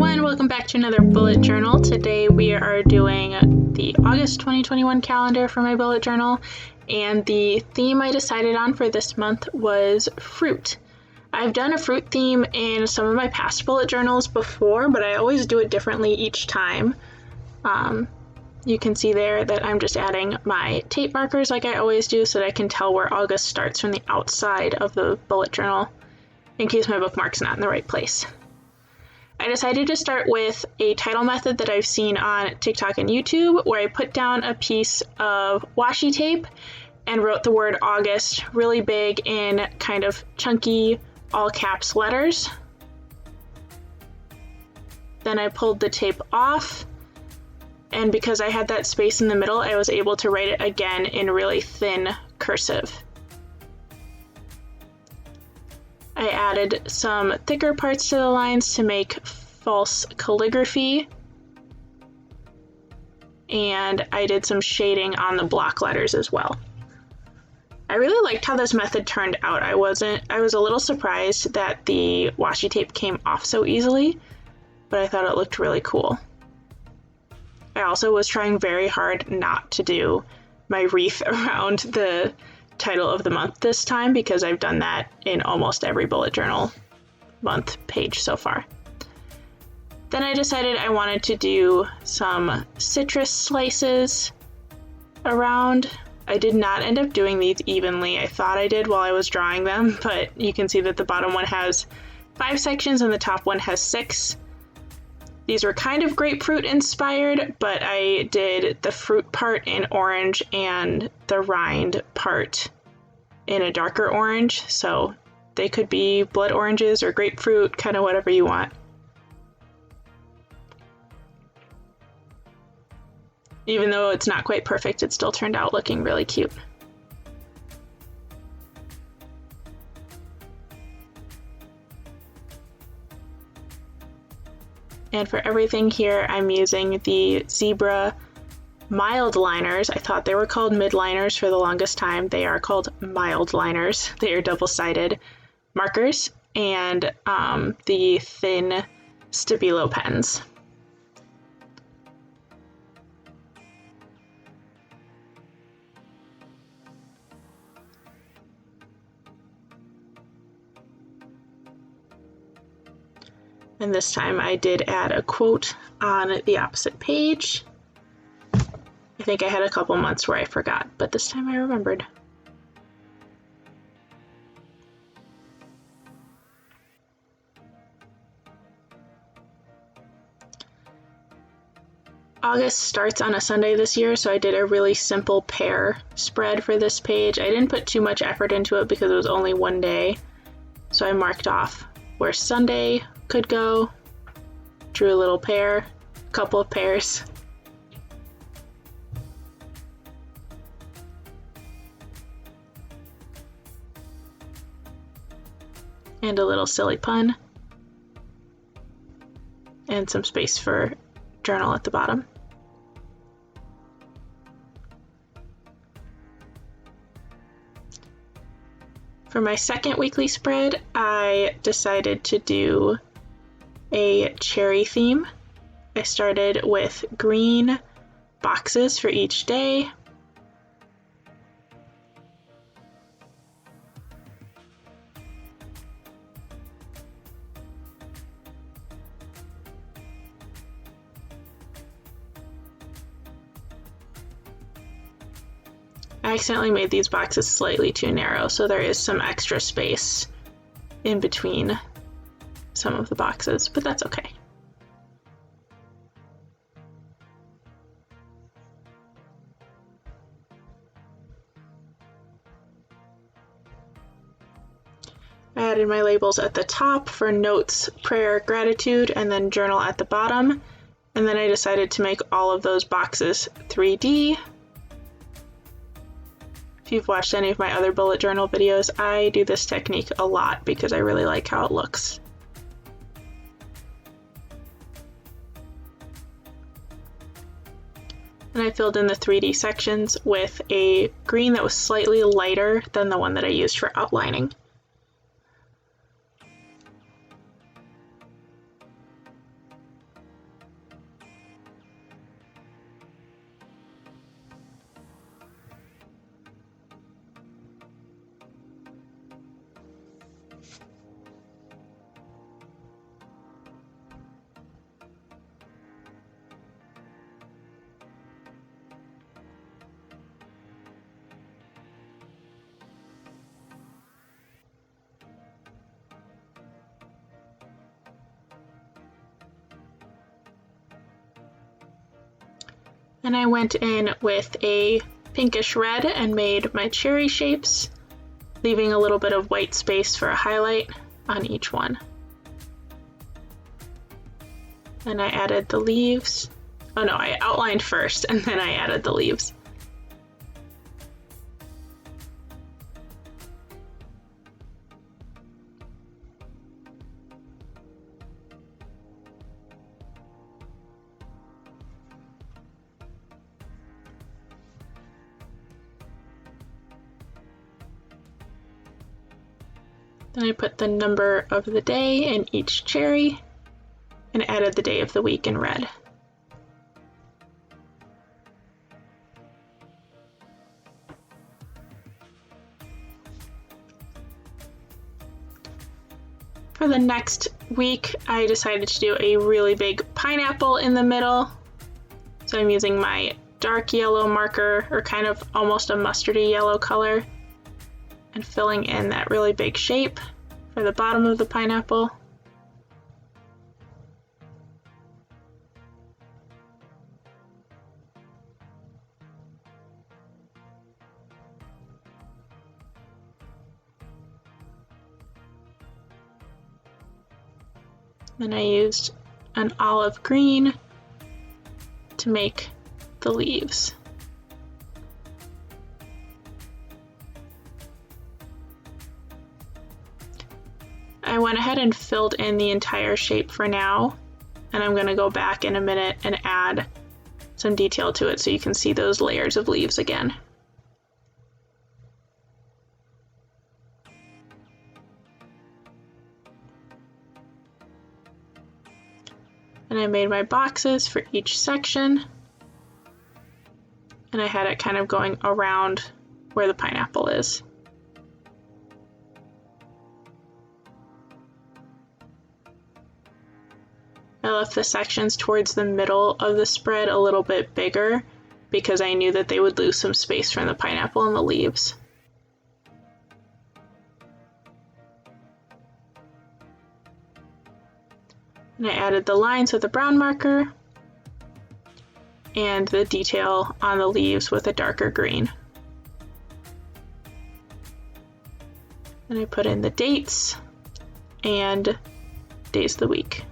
everyone, welcome back to another bullet journal. Today we are doing the August 2021 calendar for my bullet journal, and the theme I decided on for this month was fruit. I've done a fruit theme in some of my past bullet journals before, but I always do it differently each time. You can see there that I'm just adding my tape markers like I always do so that I can tell where August starts from the outside of the bullet journal in case my bookmark's not in the right place. I decided to start with a title method that I've seen on TikTok and YouTube, where I put down a piece of washi tape and wrote the word August really big in kind of chunky all caps letters. Then I pulled the tape off, and because I had that space in the middle, I was able to write it again in really thin cursive. I added some thicker parts to the lines to make false calligraphy, and I did some shading on the block letters as well. I really liked how this method turned out. I was a little surprised that the washi tape came off so easily, but I thought it looked really cool. I also was trying very hard not to do my wreath around the title of the month this time, because I've done that in almost every bullet journal month page so far. Then I decided I wanted to do some citrus slices around. I did not end up doing these evenly. I thought I did while I was drawing them, but you can see that the bottom one has 5 sections and the top one has 6. These were kind of grapefruit inspired, but I did the fruit part in orange and the rind part in a darker orange, so they could be blood oranges or grapefruit, kind of whatever you want. Even though it's not quite perfect, it still turned out looking really cute. And for everything here, I'm using the Zebra mild liners. I thought they were called mid liners for the longest time. They are called mild liners. They are double-sided markers, and the thin Stabilo pens. And this time I did add a quote on the opposite page. I think I had a couple months where I forgot, but this time I remembered. August starts on a Sunday this year, so I did a really simple pear spread for this page. I didn't put too much effort into it because it was only one day, so I marked off where Sunday could go, drew a little pear, a couple of pears. And a little silly pun. And some space for journal at the bottom. For my second weekly spread, I decided to do a cherry theme. I started with green boxes for each day. I accidentally made these boxes slightly too narrow, so there is some extra space in between some of the boxes, but that's okay. I added my labels at the top for notes, prayer, gratitude, and then journal at the bottom. And then I decided to make all of those boxes 3D. If you've watched any of my other bullet journal videos, I do this technique a lot because I really like how it looks. And I filled in the 3D sections with a green that was slightly lighter than the one that I used for outlining. And I went in with a pinkish red and made my cherry shapes, leaving a little bit of white space for a highlight on each one. And I added the leaves. Oh no, I outlined first and then I added the leaves. Then I put the number of the day in each cherry and added the day of the week in red. For the next week, I decided to do a really big pineapple in the middle. So I'm using my dark yellow marker, or kind of almost a mustardy yellow color, and filling in that really big shape for the bottom of the pineapple. Then I used an olive green to make the leaves. I went ahead and filled in the entire shape for now, and I'm going to go back in a minute and add some detail to it so you can see those layers of leaves again. And I made my boxes for each section, and I had it kind of going around where the pineapple is. I left the sections towards the middle of the spread a little bit bigger because I knew that they would lose some space from the pineapple and the leaves. And I added the lines with a brown marker and the detail on the leaves with a darker green. And I put in the dates and days of the week.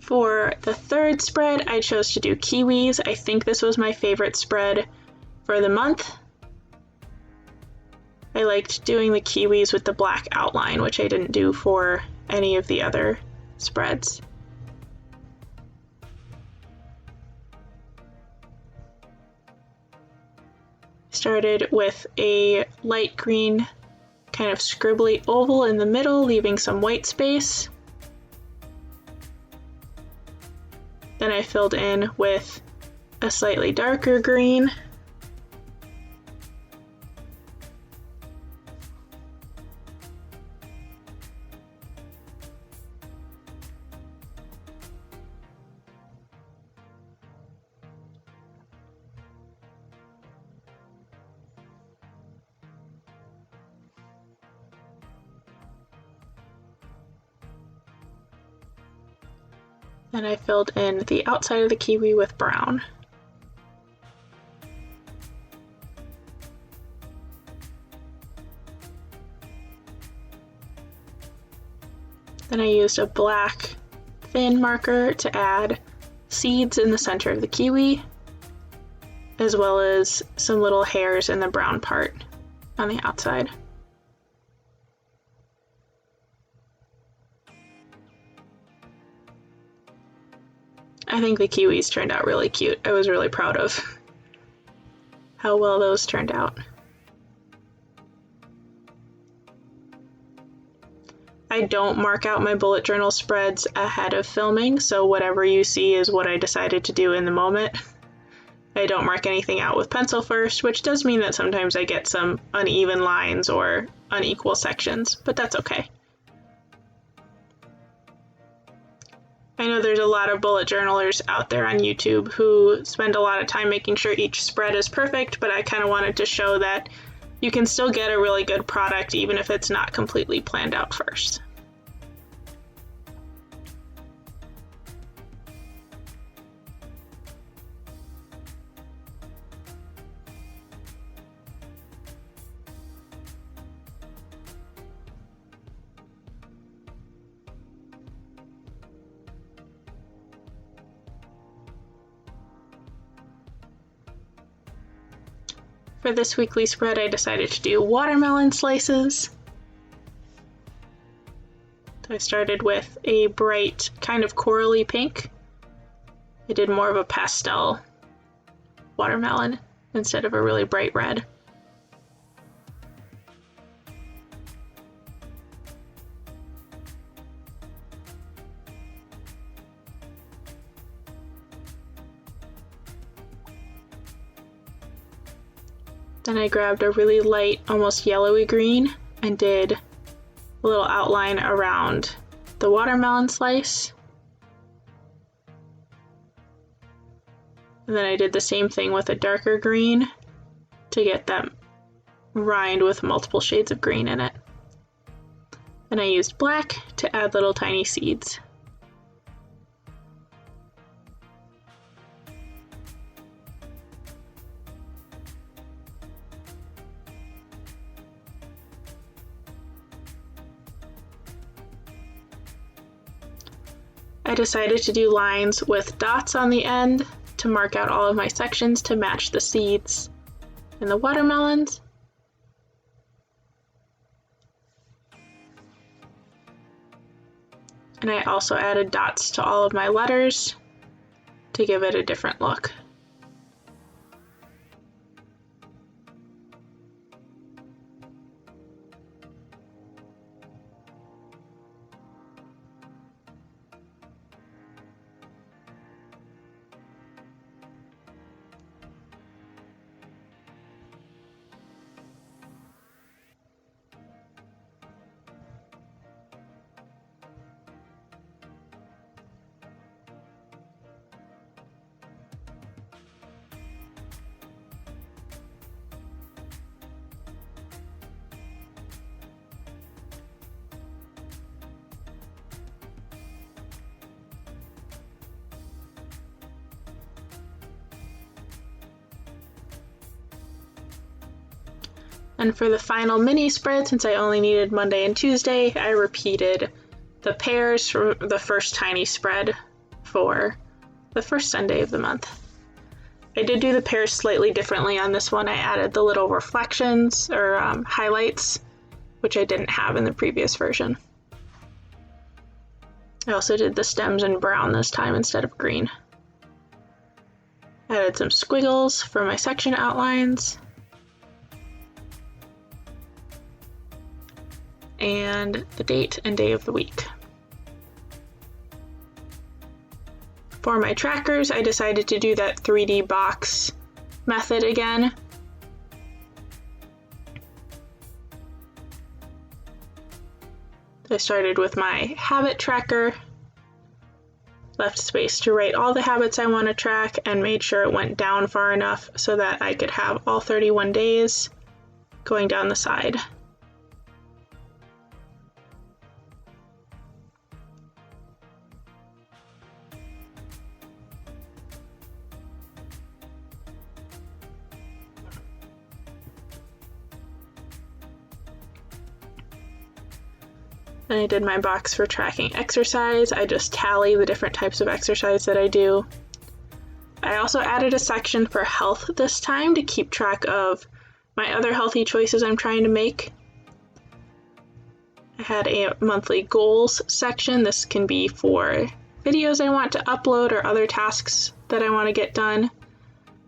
For the third spread, I chose to do kiwis. I think this was my favorite spread for the month. I liked doing the kiwis with the black outline, which I didn't do for any of the other spreads. Started with a light green kind of scribbly oval in the middle, leaving some white space. Then I filled in with a slightly darker green. Then I filled in the outside of the kiwi with brown. Then I used a black thin marker to add seeds in the center of the kiwi, as well as some little hairs in the brown part on the outside. I think the kiwis turned out really cute. I was really proud of how well those turned out. I don't mark out my bullet journal spreads ahead of filming, so whatever you see is what I decided to do in the moment. I don't mark anything out with pencil first, which does mean that sometimes I get some uneven lines or unequal sections, but that's okay. I know there's a lot of bullet journalers out there on YouTube who spend a lot of time making sure each spread is perfect, but I kind of wanted to show that you can still get a really good product even if it's not completely planned out first. For this weekly spread, I decided to do watermelon slices. So I started with a bright kind of corally pink. I did more of a pastel watermelon instead of a really bright red. Then I grabbed a really light, almost yellowy green and did a little outline around the watermelon slice. And then I did the same thing with a darker green to get that rind with multiple shades of green in it. And I used black to add little tiny seeds. I decided to do lines with dots on the end to mark out all of my sections to match the seeds in the watermelons. And I also added dots to all of my letters to give it a different look. And for the final mini spread, since I only needed Monday and Tuesday, I repeated the pairs from the first tiny spread for the first Sunday of the month. I did do the pairs slightly differently on this one. I added the little reflections or highlights, which I didn't have in the previous version. I also did the stems in brown this time instead of green. Added some squiggles for my section outlines. And the date and day of the week. For my trackers, I decided to do that 3D box method again. I started with my habit tracker, left space to write all the habits I want to track, and made sure it went down far enough so that I could have all 31 days going down the side. And I did my box for tracking exercise. I just tally the different types of exercise that I do. I also added a section for health this time to keep track of my other healthy choices I'm trying to make. I had a monthly goals section. This can be for videos I want to upload or other tasks that I want to get done.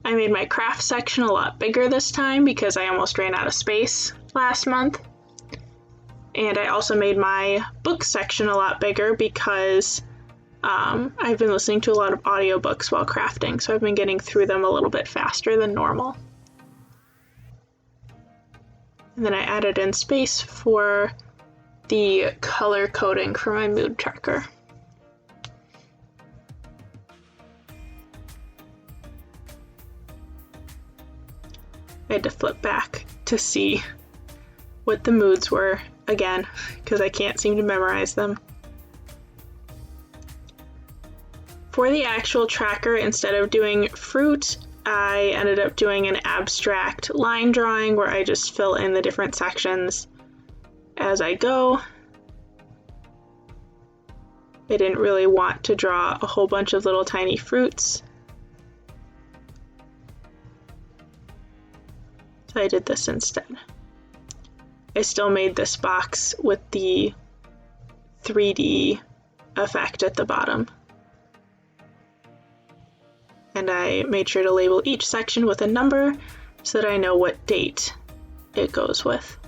I made my craft section a lot bigger this time because I almost ran out of space last month. And I also made my book section a lot bigger because I've been listening to a lot of audiobooks while crafting, so I've been getting through them a little bit faster than normal. And then I added in space for the color coding for my mood tracker. I had to flip back to see what the moods were again, because I can't seem to memorize them. For the actual tracker, instead of doing fruit, I ended up doing an abstract line drawing where I just fill in the different sections as I go. I didn't really want to draw a whole bunch of little tiny fruits, so I did this instead. I still made this box with the 3D effect at the bottom. And I made sure to label each section with a number so that I know what date it goes with.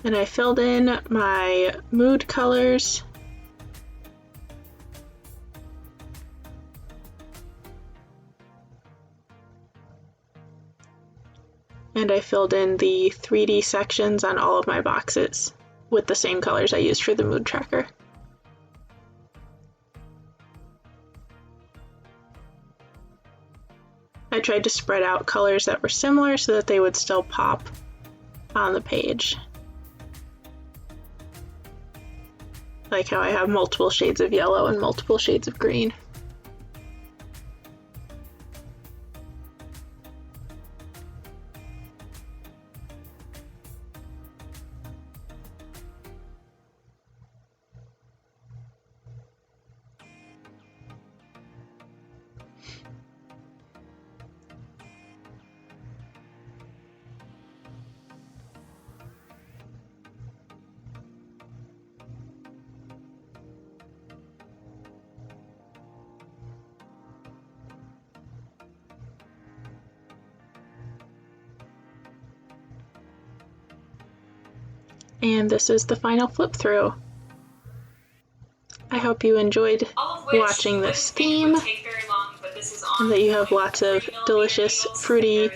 And I filled in my mood colors. And I filled in the 3D sections on all of my boxes with the same colors I used for the mood tracker. I tried to spread out colors that were similar so that they would still pop on the page. Like how I have multiple shades of yellow and multiple shades of green. And this is the final flip through. I hope you enjoyed watching this theme and that you have lots of delicious fruity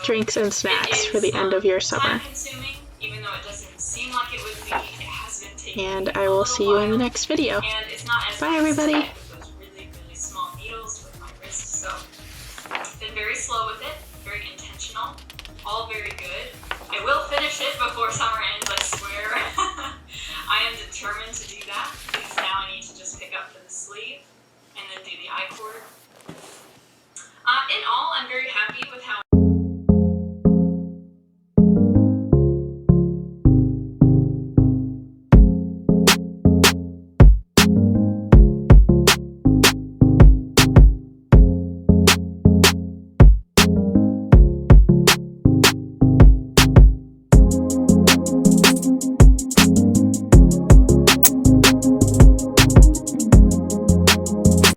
drinks and snacks for the end of your summer. And I will see you in the next video. Bye everybody! Been very slow with it, very intentional, all very good. I will finish it before summer ends.